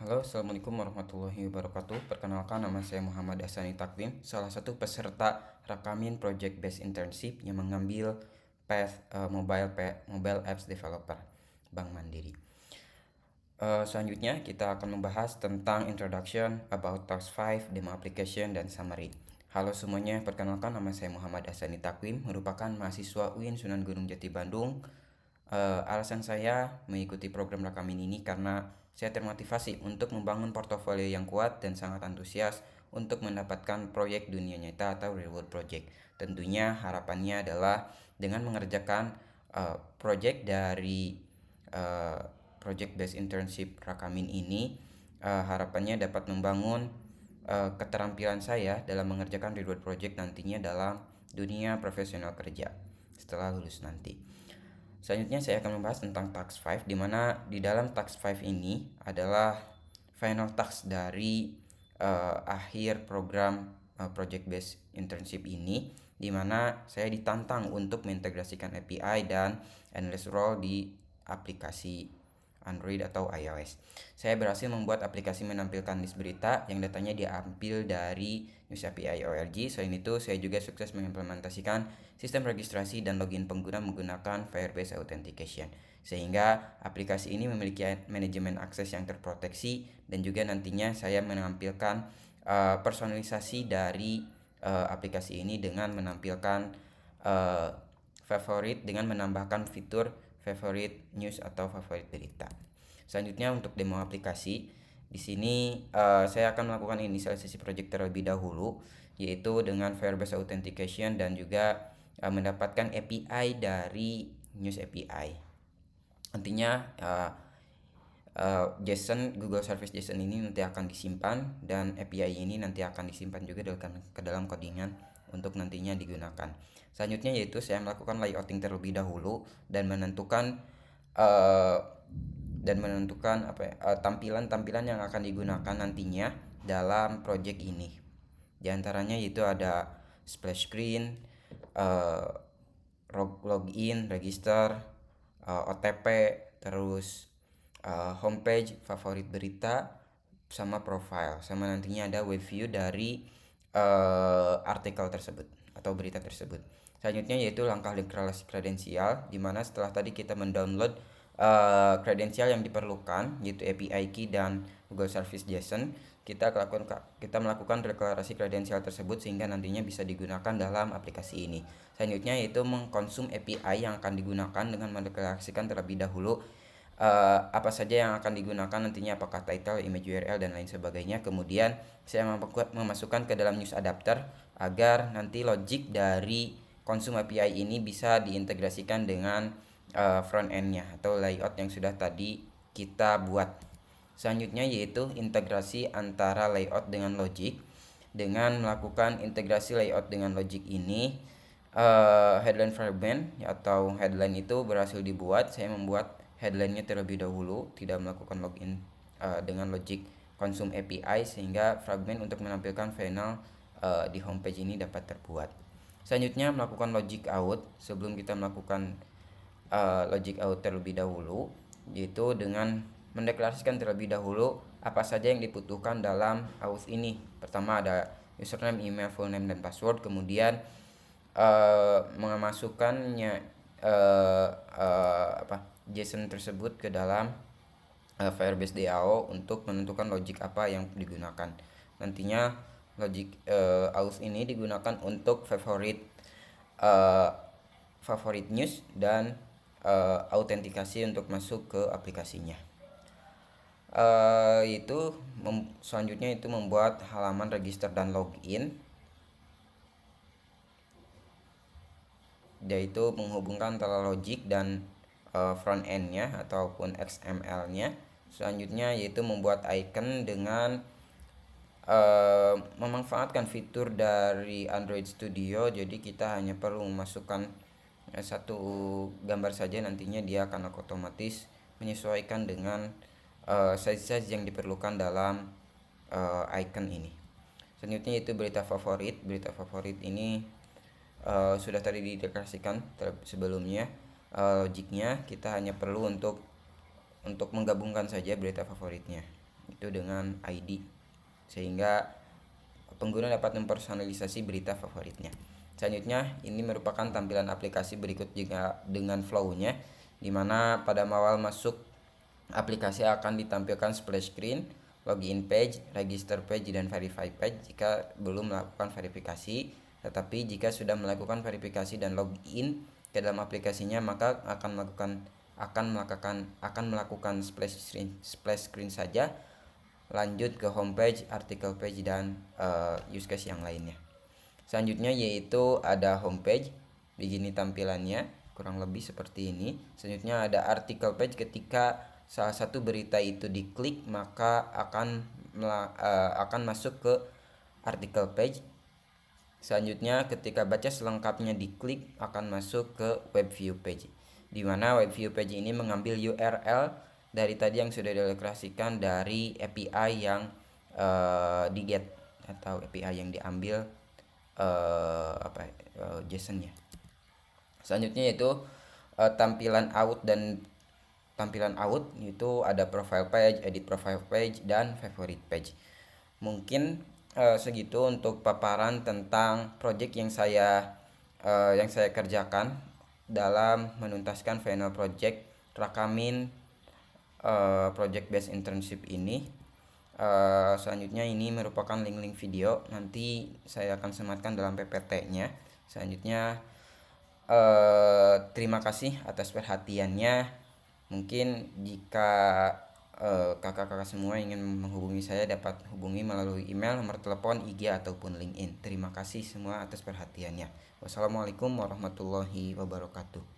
Halo, Assalamualaikum warahmatullahi wabarakatuh. Perkenalkan, nama saya Muhammad Hasani Takwim, salah satu peserta Rakamin Project Based Internship yang mengambil path mobile apps developer Bank Mandiri. Selanjutnya kita akan membahas tentang introduction, about task 5, demo application, dan summary. Halo semuanya, perkenalkan, nama saya Muhammad Hasani Takwim, merupakan mahasiswa UIN Sunan Gunung Jati Bandung. Alasan saya mengikuti program Rakamin ini karena saya termotivasi untuk membangun portofolio yang kuat dan sangat antusias untuk mendapatkan proyek dunia nyata atau real world project. Tentunya harapannya adalah dengan mengerjakan proyek dari uh, project based internship Rakamin ini, harapannya dapat membangun keterampilan saya dalam mengerjakan real world project nantinya dalam dunia profesional kerja setelah lulus nanti. Selanjutnya saya akan membahas tentang task 5, di mana di dalam task 5 ini adalah final task dari akhir program project based internship ini, di mana saya ditantang untuk mengintegrasikan API dan endless role di aplikasi Android atau iOS. Saya berhasil membuat aplikasi menampilkan list berita yang datanya diambil dari News API ORG. Selain itu, saya juga sukses mengimplementasikan sistem registrasi dan login pengguna menggunakan Firebase Authentication, sehingga aplikasi ini memiliki manajemen akses yang terproteksi, dan juga nantinya saya menampilkan personalisasi dari aplikasi ini dengan menampilkan favorit dengan menambahkan fitur favorit news atau favorit berita. Selanjutnya untuk demo aplikasi, di sini saya akan melakukan inisialisasi project terlebih dahulu, yaitu dengan Firebase Authentication dan juga mendapatkan API dari News API. Nantinya JSON Google Service JSON ini nanti akan disimpan, dan API ini nanti akan disimpan juga ke dalam codingan untuk nantinya digunakan. Selanjutnya yaitu saya melakukan layouting terlebih dahulu dan menentukan tampilan-tampilan yang akan digunakan nantinya dalam project ini. Di antaranya yaitu ada splash screen, login, register, OTP, terus homepage, favorit berita, sama profile, sama nantinya ada web view dari artikel tersebut atau berita tersebut. Selanjutnya yaitu langkah deklarasi kredensial, di mana setelah tadi kita mendownload kredensial yang diperlukan, yaitu API key dan Google Service JSON, kita melakukan deklarasi kredensial tersebut sehingga nantinya bisa digunakan dalam aplikasi ini. Selanjutnya yaitu mengkonsum API yang akan digunakan dengan mendeklarasikan terlebih dahulu apa saja yang akan digunakan nantinya, apakah title, image URL, dan lain sebagainya. Kemudian saya memasukkan ke dalam news adapter agar nanti logic dari konsum API ini bisa diintegrasikan dengan front endnya atau layout yang sudah tadi kita buat. Selanjutnya yaitu integrasi antara layout dengan logic. Dengan melakukan integrasi layout dengan logic ini, headline fragment atau headline itu berhasil dibuat. Saya membuat headline-nya terlebih dahulu, tidak melakukan login dengan logic konsum API, sehingga fragment untuk menampilkan final di homepage ini dapat terbuat. Selanjutnya melakukan logic out. Sebelum kita melakukan logic out terlebih dahulu, yaitu dengan mendeklarasikan terlebih dahulu apa saja yang dibutuhkan dalam out ini. Pertama ada username, email, full name, dan password. Kemudian memasukkannya JSON tersebut ke dalam Firebase DAO untuk menentukan logic apa yang digunakan. Nantinya logic aus ini digunakan untuk favorit news dan autentikasi untuk masuk ke aplikasinya. Selanjutnya itu membuat halaman register dan login, yaitu menghubungkan antara logic dan front end-nya ataupun XML-nya. Selanjutnya yaitu membuat icon dengan memanfaatkan fitur dari Android Studio. Jadi kita hanya perlu memasukkan satu gambar saja, nantinya dia akan otomatis menyesuaikan dengan size yang diperlukan dalam icon ini. Selanjutnya itu berita favorit. Berita favorit ini sudah tadi dideklarasikan sebelumnya. Logiknya kita hanya perlu untuk menggabungkan saja berita favoritnya. itu dengan ID, sehingga pengguna dapat mempersonalisasi berita favoritnya. Selanjutnya, ini merupakan tampilan aplikasi berikut juga dengan flow-nya, di mana pada awal masuk aplikasi akan ditampilkan splash screen, login page, register page, dan verify page jika belum melakukan verifikasi. Tetapi jika sudah melakukan verifikasi dan login ke dalam aplikasinya, maka akan melakukan splash screen saja, lanjut ke homepage, artikel page, dan use case yang lainnya. Selanjutnya yaitu ada homepage, begini tampilannya, kurang lebih seperti ini. Selanjutnya ada artikel page, ketika salah satu berita itu diklik maka akan masuk ke artikel page. Selanjutnya ketika baca selengkapnya diklik akan masuk ke web view page, di mana web view page ini mengambil URL dari tadi yang sudah dideklarasikan dari API yang di get atau API yang diambil JSON-nya. Selanjutnya yaitu tampilan out itu ada profile page, edit profile page, dan favorite page. Mungkin segitu untuk paparan tentang project yang saya kerjakan dalam menuntaskan final project Rakamin project based internship ini. Selanjutnya ini merupakan link-link video, nanti saya akan sematkan dalam PPT-nya. Selanjutnya terima kasih atas perhatiannya. Mungkin jika kakak-kakak semua ingin menghubungi saya, dapat hubungi melalui email, nomor telepon, IG, ataupun LinkedIn. Terima kasih semua atas perhatiannya. Wassalamualaikum warahmatullahi wabarakatuh.